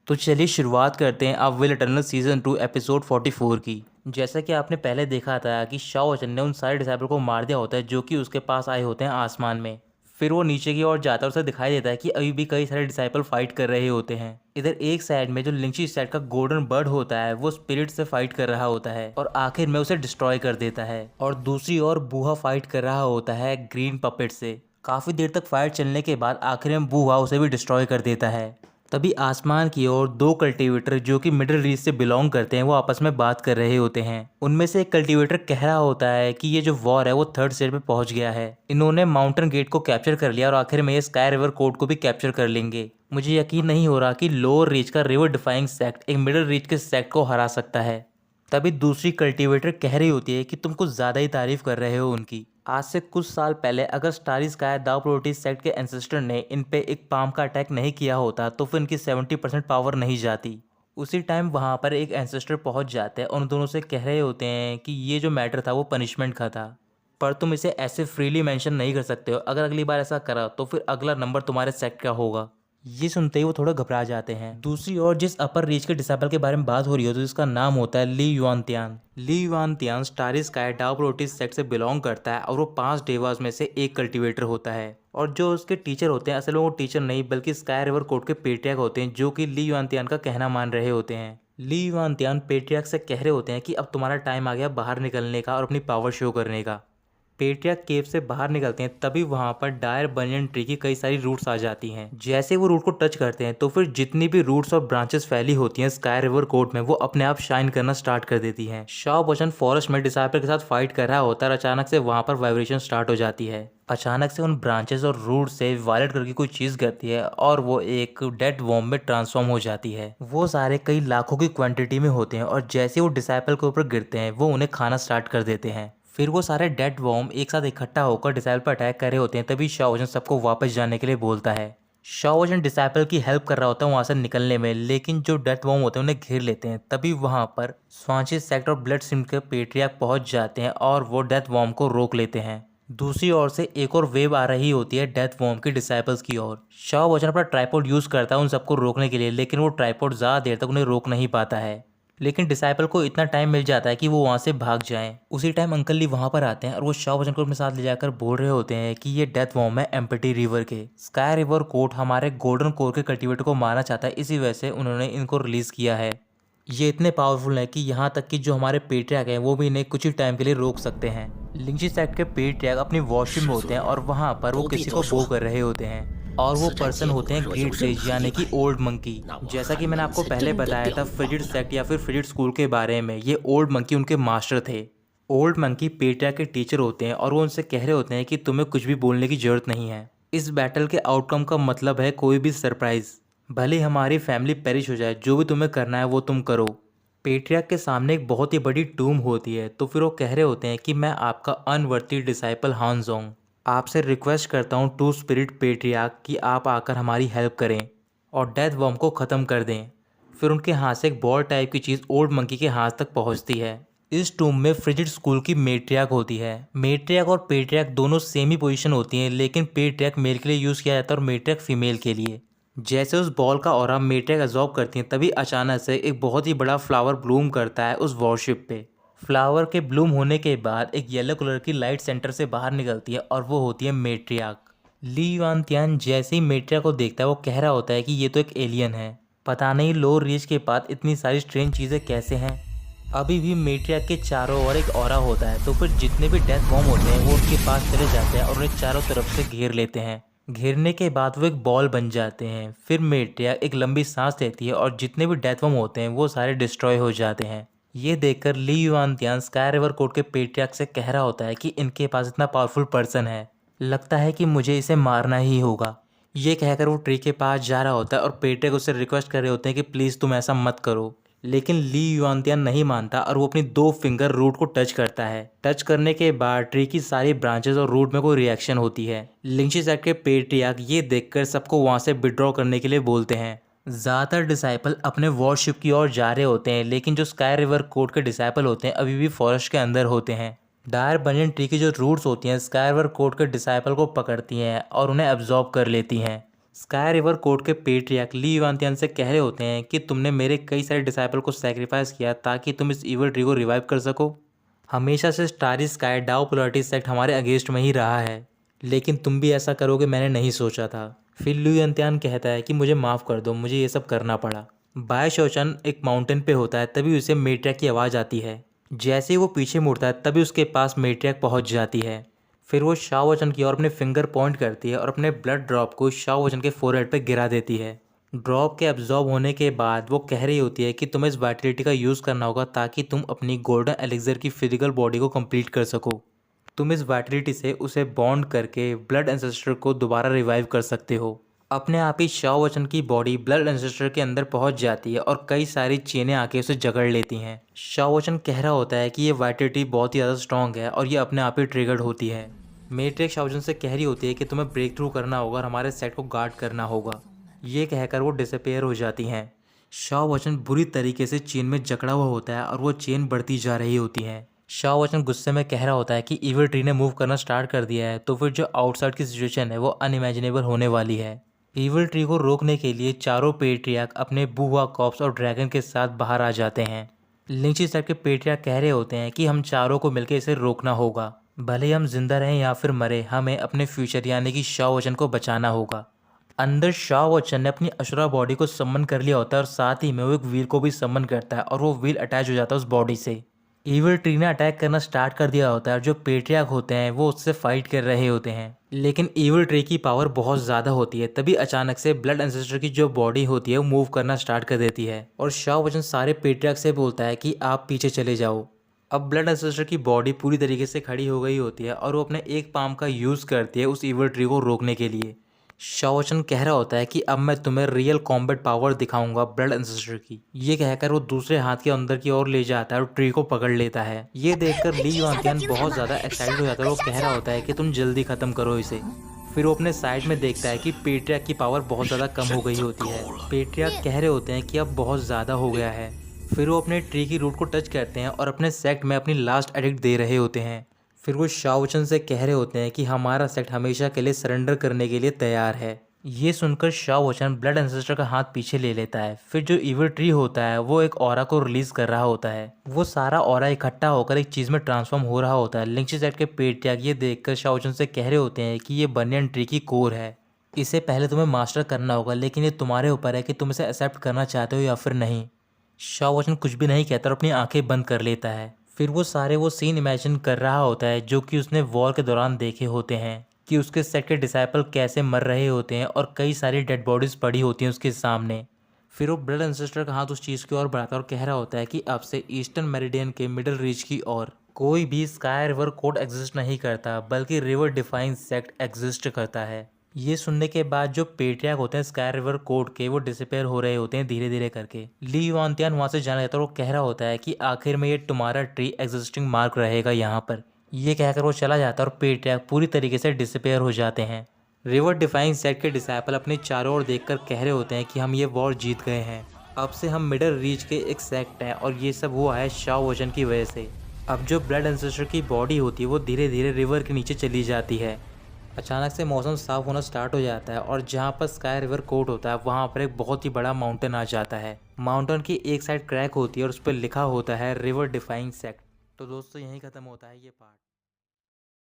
तो चलिए शुरुआत करते हैं अब विल इटर्नल सीजन 2 एपिसोड 44 की। जैसा कि आपने पहले देखा था कि शाओ वचन ने उन सारे डिसाइपल को मार दिया होता है जो कि उसके पास आए होते हैं आसमान में। फिर वो नीचे की ओर जाता है और उसे दिखाई देता है कि अभी भी कई सारे डिसाइपल फाइट कर रहे होते हैं। इधर एक साइड में जो लिंची साइड का गोल्डन बर्ड होता है वो स्पिरिट से फाइट कर रहा होता है और आखिर में उसे डिस्ट्रॉय कर देता है। और दूसरी ओर बूहा फाइट कर रहा होता है ग्रीन पपेट से। काफी देर तक फाइट चलने के बाद आखिर में बूहा उसे भी डिस्ट्रॉय कर देता है। तभी आसमान की ओर दो कल्टीवेटर जो कि मिडिल ईस्ट से बिलोंग करते हैं वो आपस में बात कर रहे होते हैं। उनमें से एक कल्टीवेटर कह रहा होता है कि ये जो वॉर है वो थर्ड स्टेज पे पहुंच गया है। इन्होंने माउंटेन गेट को कैप्चर कर लिया और आखिर में ये स्काई रिवर कोर्ट को भी कैप्चर कर लेंगे। मुझे यकीन नहीं हो रहा कि लोअर रीच का रिवर डिफाइंग सेक्ट एक मिडिल रीच के सेक्ट को हरा सकता है। तभी दूसरी कल्टीवेटर कह रही होती है कि तुम कुछ ज़्यादा ही तारीफ कर रहे हो उनकी। आज से कुछ साल पहले अगर स्टारी स्काई दावप्रोटी सेक्ट के एंसेस्टर ने इन पे एक पाम का अटैक नहीं किया होता तो फिर इनकी 70% पावर नहीं जाती। उसी टाइम वहाँ पर एक एंसेस्टर पहुँच जाते हैं और उन दोनों से कह रहे होते हैं कि ये जो मैटर था वो पनिशमेंट का था, पर तुम इसे ऐसे फ्रीली मेंशन नहीं कर सकते हो। अगर अगली बार ऐसा करा तो फिर अगला नंबर तुम्हारे सेक्ट का होगा। ये सुनते ही वो थोड़ा घबरा जाते हैं। दूसरी ओर जिस अपर रीच के डिसेबल के बारे में बात हो रही हो तो जिसका नाम होता है ली युआनतियान। ली युआनतियान स्टारी स्काई डावप्रोटिस सेक्ट से बिलोंग करता है और वो 5 डेवास में से एक कल्टीवेटर होता है। और जो उसके टीचर होते हैं असल में वो टीचर नहीं बल्कि स्काई रिवर कोर्ट के पेट्रियार्क होते हैं जो कि ली युआनतियान का कहना मान रहे होते हैं। ली युआनतियान पेट्रियार्क से कह रहे होते हैं कि अब तुम्हारा टाइम आ गया बाहर निकलने का और अपनी पावर शो करने का। पेट्रिया केव से बाहर निकलते हैं तभी वहां पर डायर बनियन ट्री की कई सारी रूट्स आ जाती हैं। जैसे वो रूट को टच करते हैं तो फिर जितनी भी रूट्स और ब्रांचेस फैली होती हैं स्काई रिवर कोर्ट में वो अपने आप शाइन करना स्टार्ट कर देती हैं। शाओ बचन फॉरेस्ट में डिसाइपल के साथ फाइट कर रहा होता है और अचानक से वहां पर वाइब्रेशन स्टार्ट हो जाती है। अचानक से उन ब्रांचेस और रूट से वायलेट करके कोई चीज गिरती है और वो एक डेड वॉर्म में ट्रांसफॉर्म हो जाती है। वो सारे कई लाखों की क्वांटिटी में होते हैं और जैसे वो डिसाइपल के ऊपर गिरते हैं वो उन्हें खाना स्टार्ट कर देते हैं। फिर वो सारे डेड वॉर्म एक साथ इकट्ठा होकर डिसाइपल पर अटैक कर रहे होते हैं। तभी शाओ वचन सबको वापस जाने के लिए बोलता है। शाओ वचन डिसाइपल की हेल्प कर रहा होता है वहां से निकलने में, लेकिन जो डेथ वॉर्म होते हैं उन्हें घेर लेते हैं। तभी वहां पर स्वांची सेक्ट और ब्लड सिम के पेट्रियार्क पहुंच जाते हैं और वो डेथ वॉर्म को रोक लेते हैं। दूसरी ओर से एक और वेव आ रही होती है डेथ वॉर्म की डिसाइपल्स की ओर। शाओ वचन अपना ट्राइपॉड यूज करता है उन सबको रोकने के लिए, लेकिन वो ट्राइपॉड ज्यादा देर तक उन्हें रोक नहीं पाता है। लेकिन डिसाइपल को इतना टाइम मिल जाता है कि वो वहां से भाग जाएं। उसी टाइम अंकल ली वहां पर आते हैं और वो शाओ वचन को अपने साथ ले जाकर बोल रहे होते हैं कि ये डेथ वॉर्म है एम्पटी रिवर के। स्काई रिवर कोर्ट हमारे गोल्डन कोर के कल्टीवेटर को मारना चाहता है, इसी वजह से उन्होंने इनको रिलीज किया है। ये इतने पावरफुल हैं कि यहाँ तक कि जो हमारे पेट्रियार्क हैं वो भी इन्हें कुछ ही टाइम के लिए रोक सकते हैं। लिंची सेक्ट के पेट्रियार्क अपनी वॉशरूम में होते हैं और वहाँ पर वो किसी को बो कर रहे होते हैं और वो पर्सन होते हैं ग्रेट सेज यानी कि ओल्ड मंकी। जैसा कि मैंने आपको पहले बताया था फ्रिजिड सेक्ट या फिर फ्रिजिड स्कूल के बारे में, ये ओल्ड मंकी उनके मास्टर थे। ओल्ड मंकी पेट्रियार्क के टीचर होते हैं और वो उनसे कह रहे होते हैं कि तुम्हें कुछ भी बोलने की जरूरत नहीं है। इस बैटल के आउटकम का मतलब है कोई भी सरप्राइज। भले हमारी फैमिली पेरिश हो जाए, जो भी तुम्हें करना है वो तुम करो। पेट्रियार्क के सामने एक बहुत ही बड़ी टूम होती है तो फिर वो कह रहे होते हैं कि मैं आपका अनवर्थी डिसाइपल हानजोंग आपसे रिक्वेस्ट करता हूँ टू स्पिरिट पेट्रियार्क कि आप आकर हमारी हेल्प करें और डेथ वॉर्म को ख़त्म कर दें। फिर उनके हाथ से एक बॉल टाइप की चीज़ ओल्ड मंकी के हाथ तक पहुँचती है। इस टूम में फ्रिजिड स्कूल की मेट्रियार्क होती है। मेट्रियार्क और पेट्रियार्क दोनों सेम ही पोजीशन होती हैं, लेकिन पेट्रियार्क मेल के लिए यूज़ किया जाता है और मेट्रियार्क फीमेल के लिए। जैसे उस बॉल का ऑरा मेट्रियार्क एब्जॉर्ब करती हैं तभी अचानक से एक बहुत ही बड़ा फ्लावर ब्लूम करता है उस वॉरशिप पे। फ्लावर के ब्लूम होने के बाद एक येलो कलर की लाइट सेंटर से बाहर निकलती है और वो होती है मेट्रियार्क। ली युआनतियान जैसे ही मेट्रियार्क को देखता है वो कह रहा होता है कि ये तो एक एलियन है, पता नहीं लोअर रीच के पास इतनी सारी स्ट्रेंज चीज़ें कैसे हैं। अभी भी मेट्रियार्क के चारों ओर एक ऑरा होता है तो फिर जितने भी डेथ वॉर्म होते हैं वो उनके पास चले जाते हैं और उन्हें चारों तरफ से घेर लेते हैं। घेरने के बाद वो एक बॉल बन जाते हैं। फिर मेट्रियार्क एक लंबी सांस लेती है और जितने भी डेथ वॉर्म होते हैं वो सारे डिस्ट्रॉय हो जाते हैं। ये देखकर ली युआनतियान स्काई रिवर कोर्ट के पेट्रियार्क से कह रहा होता है कि इनके पास इतना पावरफुल पर्सन है, लगता है कि मुझे इसे मारना ही होगा। ये कहकर वो ट्री के पास जा रहा होता है और पेट्रियार्क उससे रिक्वेस्ट कर रहे होते हैं कि प्लीज़ तुम ऐसा मत करो, लेकिन ली युआनतियान नहीं मानता और वो अपनी 2 फिंगर रूट को टच करता है। टच करने के बाद ट्री की सारी ब्रांचेस और रूट में कोई रिएक्शन होती है। लिंची सेक्ट के पेट्रियार्क ये देखकर सबको वहां से विड्रॉ करने के लिए बोलते हैं। ज़्यादातर डिसाइपल अपने वॉरशिप की ओर जा रहे होते हैं, लेकिन जो स्काई रिवर कोर्ट के डिसाइपल होते हैं अभी भी फॉरेस्ट के अंदर होते हैं। डायर बनियन ट्री की जो रूट्स होती हैं स्काई रिवर कोर्ट के डिसाइपल को पकड़ती हैं और उन्हें एब्जॉर्ब कर लेती हैं। स्काई रिवर कोर्ट के पेट्रियार्क ली युआनतियान से कह रहे होते हैं कि तुमने मेरे कई सारे डिसाइपल को सैक्रिफाइस किया ताकि तुम इस इवल ट्री को रिवाइव कर सको। हमेशा से starry sky Dao polarity sect हमारे अगेंस्ट में ही रहा है, लेकिन तुम भी ऐसा करोगे मैंने नहीं सोचा था। फिर ली युआनतियान कहता है कि मुझे माफ़ कर दो, मुझे ये सब करना पड़ा। बाय शोचन एक माउंटेन पे होता है, तभी उसे मेट्रियार्क की आवाज़ आती है। जैसे ही वो पीछे मुड़ता है तभी उसके पास मेट्रियार्क पहुंच जाती है। फिर वो शाओ वचन की ओर अपने फिंगर पॉइंट करती है और अपने ब्लड ड्रॉप को शाओ वचन के फोरहेड पे गिरा देती है। ड्रॉप के एब्जॉर्ब होने के बाद वो कह रही होती है कि तुम्हें इस वाइटलिटी का यूज़ करना होगा ताकि तुम अपनी गोल्डन एलिक्सर की फिजिकल बॉडी को कंप्लीट कर सको। तुम इस वाइटलिटी से उसे बॉन्ड करके ब्लड एंसेस्टर को दोबारा रिवाइव कर सकते हो। अपने आप ही शाओ वचन की बॉडी ब्लड एंसेस्टर के अंदर पहुंच जाती है और कई सारी चेनें आके उसे जकड़ लेती हैं। शाओ वचन कह रहा होता है कि ये वाइटलिटी बहुत ही ज़्यादा स्ट्रॉन्ग है और ये अपने आप ही ट्रिगर्ड होती है। मेट्रिक शाओ वचन से कह रही होती है कि तुम्हें ब्रेक थ्रू करना होगा और हमारे सेट को गार्ड करना होगा। ये कहकर वो डिसअपेयर हो जाती हैं। शाओ वचन बुरी तरीके से चेन में जकड़ा हुआ होता है और वो चेन बढ़ती जा रही होती है। शाओ वचन गुस्से में कह रहा होता है कि इविल ट्री ने मूव करना स्टार्ट कर दिया है, तो फिर जो आउटसाइड की सिचुएशन है वो अनइमेजिनेबल होने वाली है। इविल ट्री को रोकने के लिए चारों पेट्रियार्क अपने बुआ कॉप्स और ड्रैगन के साथ बाहर आ जाते हैं। लिंची सेट के पेट्रियार्क कह रहे होते हैं कि हम चारों को मिलकर इसे रोकना होगा। भले ही हम जिंदा रहें या फिर मरे, हमें अपने फ्यूचर यानी कि शाओ वचन को बचाना होगा। अंदर शाओ वचन ने अपनी अशुरा बॉडी को सम्मन कर लिया होता है और साथ ही में वो एक व्हील को भी सम्मन करता है और वो व्हील अटैच हो जाता है उस बॉडी से। इविल ट्री ने अटैक करना स्टार्ट कर दिया होता है और जो पेट्रियार्क होते हैं वो उससे फाइट कर रहे होते हैं, लेकिन इविल ट्री की पावर बहुत ज़्यादा होती है। तभी अचानक से ब्लड एंसेस्टर की जो बॉडी होती है वो मूव करना स्टार्ट कर देती है और शाओ वचन सारे पेट्रियार्क से बोलता है कि आप पीछे चले जाओ। अब ब्लड एंसेस्टर की बॉडी पूरी तरीके से खड़ी हो गई होती है और वो अपने एक पाम का यूज़ करती है उस इविल ट्री को रोकने के लिए। शाओ वचन कह रहा होता है कि अब मैं तुम्हें रियल कॉम्बैट पावर दिखाऊंगा ब्लड एंसेस्टर की। ये कहकर वो दूसरे हाथ के अंदर की ओर ले जाता है और ट्री को पकड़ लेता है। ये देखकर ली युआनतियान बहुत ज़्यादा एक्साइटेड हो जाता है और वो कह रहा होता है कि तुम जल्दी ख़त्म करो इसे। फिर वो अपने साइड में देखता है कि पेट्रियार्क की पावर बहुत ज़्यादा कम हो गई होती है। पेट्रियार्क कह रहे होते हैं कि अब बहुत ज़्यादा हो गया है। फिर वो अपने ट्री की रूट को टच करते हैं और अपने सेक्ट में अपनी लास्ट एडिक्ट दे रहे होते हैं। फिर वो शाओ वचन से कह रहे होते हैं कि हमारा सेक्ट हमेशा के लिए सरेंडर करने के लिए तैयार है। ये सुनकर शाओ वचन ब्लड एंसेस्टर का हाथ पीछे ले लेता है। फिर जो इविल ट्री होता है वो एक ऑरा को रिलीज कर रहा होता है। वो सारा ऑरा इकट्ठा होकर एक चीज में ट्रांसफॉर्म हो रहा होता है। लिंची सेट के पेट्रियार्क ये देखकर शाओ वचन से कह रहे होते हैं कि ये बनियन ट्री की कोर है, इसे पहले तुम्हें मास्टर करना होगा, लेकिन ये तुम्हारे ऊपर है कि तुम इसे एक्सेप्ट करना चाहते हो या फिर नहीं। शाओ वचन कुछ भी नहीं कहता और अपनी आंखें बंद कर लेता है। फिर वो सारे वो सीन इमेजिन कर रहा होता है जो कि उसने वॉर के दौरान देखे होते हैं कि उसके सेट के डिसाइपल कैसे मर रहे होते हैं और कई सारी डेड बॉडीज पड़ी होती हैं उसके सामने। फिर वो ब्लड एंसेस्टर का हाथ उस चीज़ की ओर बढ़ाता है और कह रहा होता है कि अब से ईस्टर्न मेरिडियन के मिडिल रीच की ओर कोई भी स्काई रिवर कोड एग्जिस्ट नहीं करता, बल्कि रिवर डिफाइन सेक्ट एग्जिस्ट करता है। ये सुनने के बाद जो पेट्रियार्क होते हैं स्काई रिवर कोड के, वो डिसअपेयर हो रहे होते हैं धीरे धीरे करके। ली युआनतियान वहाँ से जाना जाता है और वो कह रहा होता है कि आखिर में ये तुम्हारा ट्री एग्जिस्टिंग मार्क रहेगा यहाँ पर। ये कहकर वो चला जाता है और पेट्रियार्क पूरी तरीके से डिसअपेयर हो जाते हैं। रिवर डिफाइंग सेक्ट के डिसाइपल अपने चारों ओर देखकर कह रहे होते हैं कि हम ये वॉर जीत गए हैं। अब से हम मिडल रीच के एक सेक्ट हैं और ये सब हुआ है शाओ वचन की वजह से। अब जो ब्लड एंसेस्टर की बॉडी होती है वो धीरे धीरे रिवर के नीचे चली जाती है। अचानक से मौसम साफ होना स्टार्ट हो जाता है और जहाँ पर स्काई रिवर कोट होता है वहाँ पर एक बहुत ही बड़ा माउंटेन आ जाता है। माउंटेन की एक साइड क्रैक होती है और उस पर लिखा होता है रिवर डिफाइंग सेक्ट। तो दोस्तों यहीं ख़त्म होता है ये पार्ट।